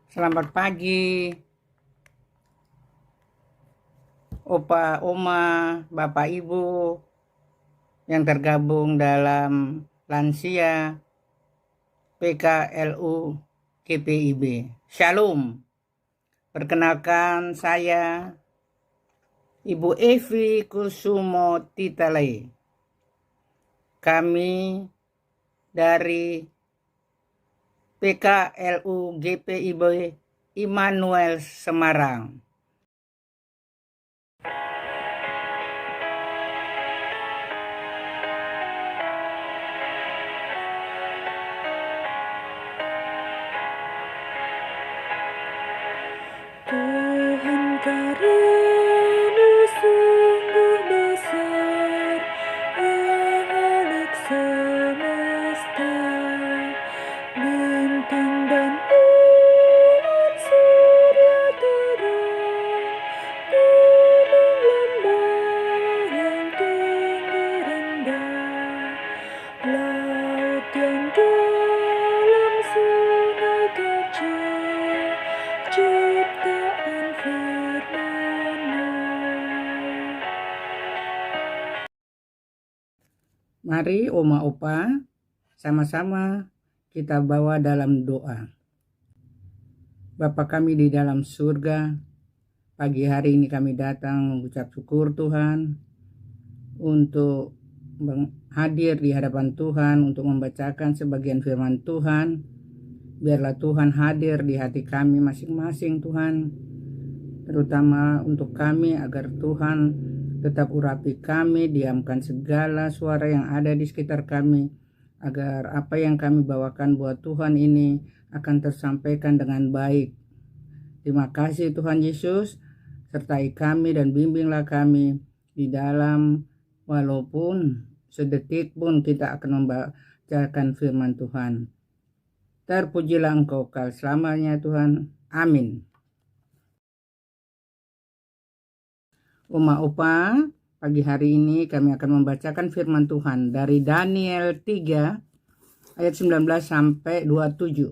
Selamat pagi, Opa, Oma, Bapak, Ibu yang tergabung dalam Lansia PKLU KPIB. Shalom. Perkenalkan saya Ibu Evi Kusumo Titale. Kami dari PKLU GPIB Immanuel Semarang. Tuhan karena sungguh besar, Ia Khalik semesta, bintang dan bulan, surya terang, gunung lembah yang tinggi rendah, laut yang dalam, sungai kecil, ciptaan firman-Mu. Mari Oma Opa sama-sama kita bawa dalam doa. Bapa kami di dalam surga, pagi hari ini kami datang mengucap syukur Tuhan untuk hadir di hadapan Tuhan untuk membacakan sebagian firman Tuhan. Biarlah Tuhan hadir di hati kami masing-masing Tuhan, terutama untuk kami agar Tuhan tetap urapi kami, diamkan segala suara yang ada di sekitar kami, agar apa yang kami bawakan buat Tuhan ini akan tersampaikan dengan baik. Terima kasih Tuhan Yesus, sertai kami dan bimbinglah kami di dalam walaupun sedetik pun kita akan membacakan firman Tuhan. Terpujilah Engkau kekal selamanya Tuhan. Amin. Oma Opa, pagi hari ini kami akan membacakan firman Tuhan dari Daniel 3 ayat 19 sampai 27.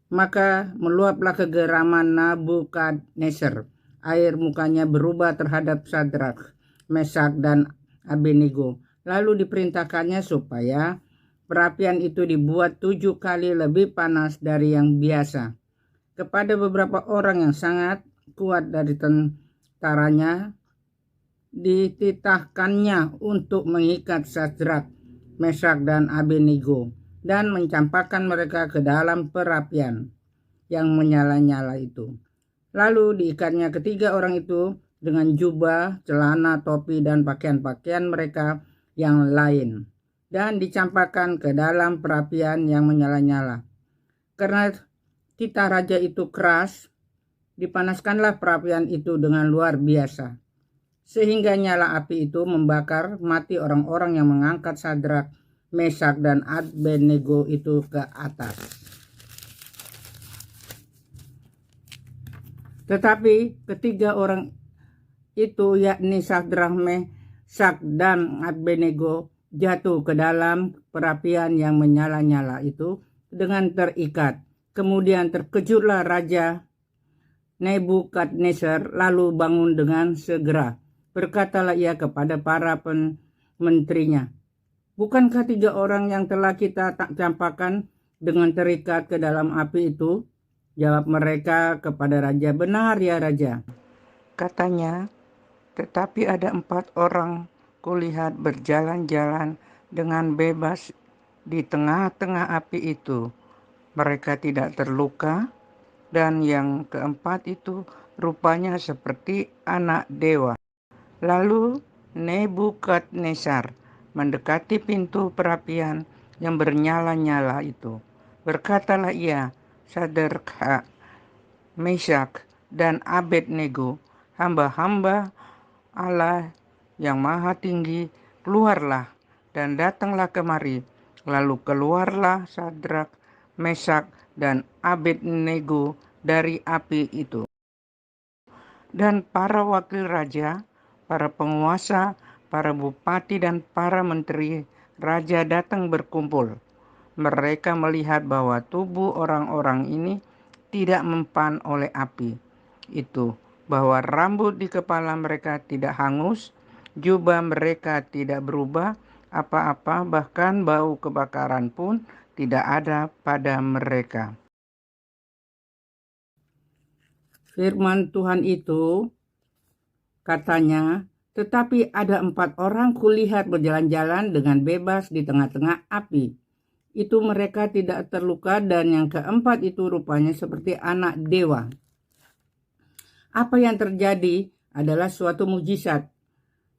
Maka meluaplah kegeraman Nabukadnezar. Air mukanya berubah terhadap Sadrak, Mesak, dan Abednego. Lalu diperintahkannya supaya perapian itu dibuat 7 kali lebih panas dari yang biasa. Kepada beberapa orang yang sangat kuat dari tentaranya, dititahkannya untuk mengikat Sadrak, Mesak, dan Abednego dan mencampakkan mereka ke dalam perapian yang menyala-nyala itu. Lalu diikatnya ketiga orang itu dengan jubah, celana, topi, dan pakaian-pakaian mereka yang lain, dan dicampakkan ke dalam perapian yang menyala-nyala. Karena titah raja itu keras, dipanaskanlah perapian itu dengan luar biasa, sehingga nyala api itu membakar mati orang-orang yang mengangkat Sadrak, Mesak, dan Abednego itu ke atas. Tetapi ketiga orang itu, yakni Sadrak, Mesak, dan Abednego, jatuh ke dalam perapian yang menyala-nyala itu dengan terikat. Kemudian terkejutlah Raja Nebukadnezar, lalu bangun dengan segera. Berkatalah ia kepada para menterinya, bukankah 3 orang yang telah kita campakkan dengan terikat ke dalam api itu? Jawab mereka kepada raja, benar ya raja. Katanya, tetapi ada 4 orang kulihat berjalan-jalan dengan bebas di tengah-tengah api itu. Mereka tidak terluka, dan yang keempat itu rupanya seperti anak dewa. Lalu Nebukadnezar mendekati pintu perapian yang bernyala-nyala itu. Berkatalah ia, Sadrak, Mesak, dan Abednego, hamba-hamba Allah yang maha tinggi, keluarlah dan datanglah kemari. Lalu keluarlah Sadrak, Mesak, dan Abednego dari api itu. Dan para wakil raja, para penguasa, para bupati, dan para menteri raja datang berkumpul. Mereka melihat bahwa tubuh orang-orang ini tidak mempan oleh api. Itu bahwa rambut di kepala mereka tidak hangus, jubah mereka tidak berubah apa-apa, bahkan bau kebakaran pun tidak ada pada mereka. Firman Tuhan itu katanya, tetapi ada 4 orang kulihat berjalan-jalan dengan bebas di tengah-tengah api. Itu mereka tidak terluka, dan yang keempat itu rupanya seperti anak dewa. Apa yang terjadi adalah suatu mujizat.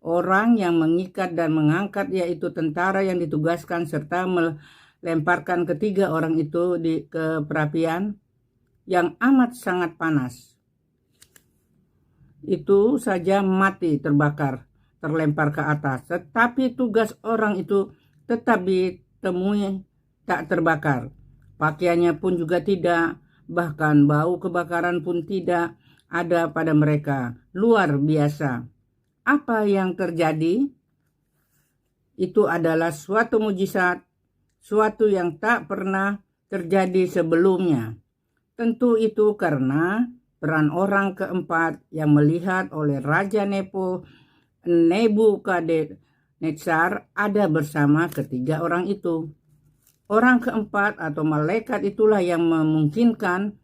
Orang yang mengikat dan mengangkat yaitu tentara yang ditugaskan serta melemparkan ketiga orang itu ke perapian yang amat sangat panas. Itu saja mati terbakar, terlempar ke atas. Tetapi tugas orang itu tetap ditemui tak terbakar. Pakaiannya pun juga tidak, bahkan bau kebakaran pun tidak ada pada mereka. Luar biasa. Apa yang terjadi? Itu adalah suatu mujizat, suatu yang tak pernah terjadi sebelumnya. Tentu itu karena peran orang keempat yang melihat oleh Raja Nebukadnezar ada bersama ketiga orang itu. Orang keempat atau malaikat itulah yang memungkinkan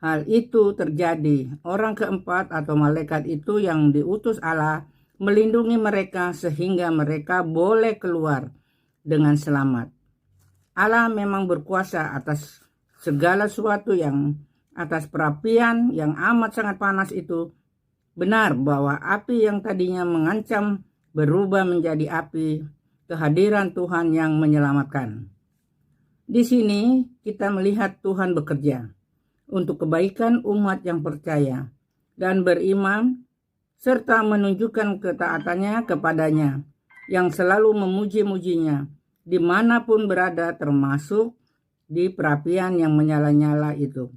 hal itu terjadi. Orang keempat atau malaikat itu yang diutus Allah melindungi mereka sehingga mereka boleh keluar dengan selamat. Allah memang berkuasa atas segala sesuatu, yang atas perapian yang amat sangat panas itu. Benar bahwa api yang tadinya mengancam berubah menjadi api kehadiran Tuhan yang menyelamatkan. Di sini kita melihat Tuhan bekerja untuk kebaikan umat yang percaya dan beriman, serta menunjukkan ketaatannya kepadanya, yang selalu memuji-mujinya dimanapun berada, termasuk di perapian yang menyala-nyala itu.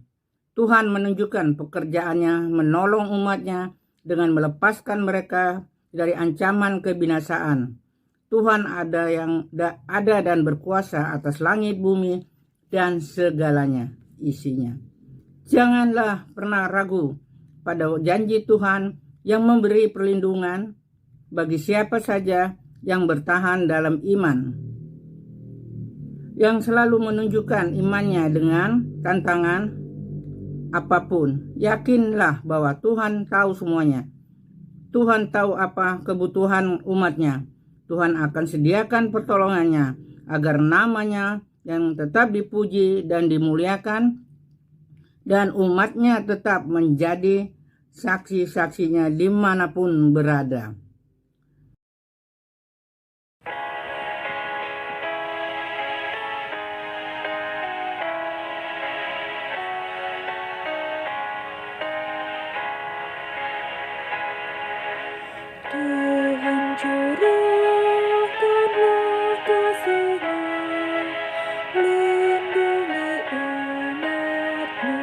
Tuhan menunjukkan pekerjaannya menolong umatnya dengan melepaskan mereka dari ancaman kebinasaan. Tuhan ada dan berkuasa atas langit, bumi, dan segalanya isinya. Janganlah pernah ragu pada janji Tuhan yang memberi perlindungan bagi siapa saja yang bertahan dalam iman, yang selalu menunjukkan imannya dengan tantangan apapun. Yakinlah bahwa Tuhan tahu semuanya. Tuhan tahu apa kebutuhan umatnya. Tuhan akan sediakan pertolongannya agar namanya yang tetap dipuji dan dimuliakan, dan umatnya tetap menjadi saksi-saksinya dimanapun berada. Tuhan curahkanlah kasih-Mu, lindungi umat-Mu.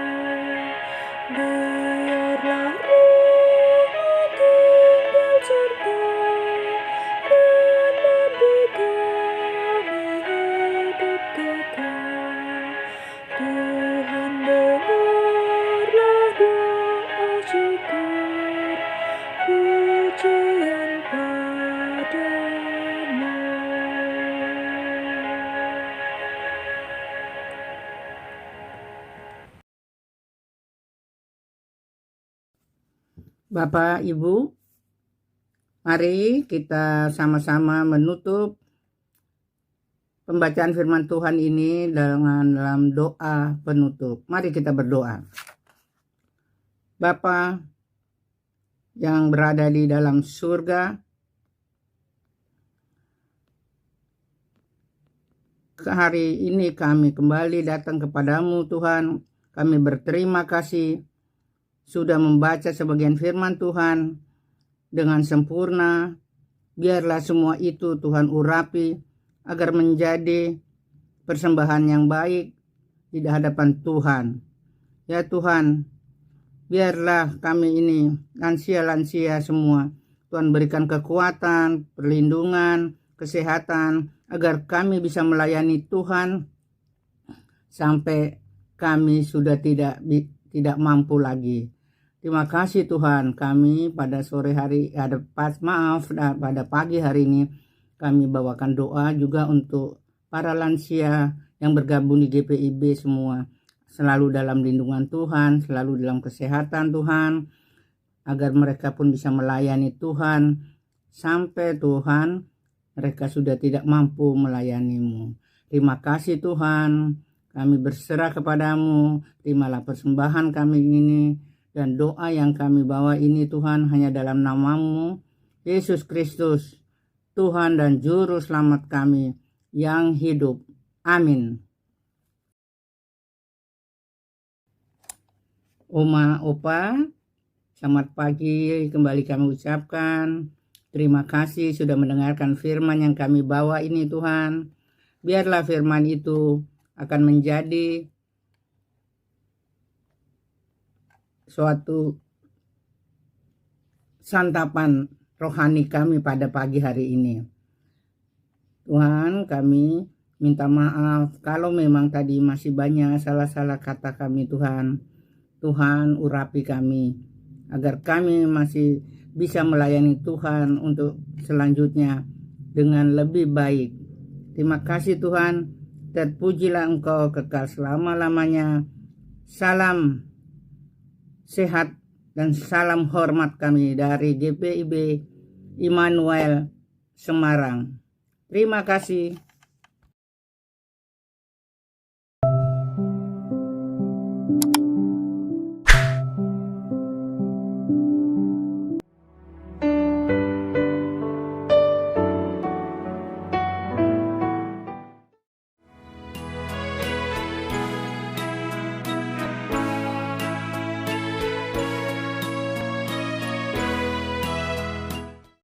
Biarlah Roh-Mu tinggal serta dan memberi kami hidup kekal. Tuhan dengarlah doa syukur, pujian padamu. Bapak, Ibu, mari kita sama-sama menutup pembacaan firman Tuhan ini dalam doa penutup. Mari kita berdoa. Bapa yang berada di dalam surga, hari ini kami kembali datang kepadamu Tuhan. Kami berterima kasih sudah membaca sebagian firman Tuhan dengan sempurna. Biarlah semua itu Tuhan urapi agar menjadi persembahan yang baik di hadapan Tuhan. Ya Tuhan, biarlah kami ini lansia-lansia semua, Tuhan berikan kekuatan, perlindungan, kesehatan, agar kami bisa melayani Tuhan sampai kami sudah tidak mampu lagi. Terima kasih Tuhan, kami pada sore hari pada pagi hari ini kami bawakan doa juga untuk para lansia yang bergabung di GPIB semua, selalu dalam lindungan Tuhan, selalu dalam kesehatan Tuhan, agar mereka pun bisa melayani Tuhan sampai Tuhan mereka sudah tidak mampu melayani-Mu. Terima kasih Tuhan, kami berserah kepadamu, terimalah persembahan kami ini, dan doa yang kami bawa ini Tuhan hanya dalam nama-Mu, Yesus Kristus, Tuhan dan Juru Selamat kami yang hidup. Amin. Oma, Opa, selamat pagi kembali kami ucapkan. Terima kasih sudah mendengarkan firman yang kami bawa ini Tuhan. Biarlah firman itu akan menjadi suatu santapan rohani kami pada pagi hari ini. Tuhan, kami minta maaf kalau memang tadi masih banyak salah-salah kata kami Tuhan. Tuhan, urapi kami agar kami masih bisa melayani Tuhan untuk selanjutnya dengan lebih baik. Terima kasih Tuhan, terpujilah Engkau kekal selama-lamanya. Salam sehat dan salam hormat kami dari GPIB Immanuel Semarang. Terima kasih.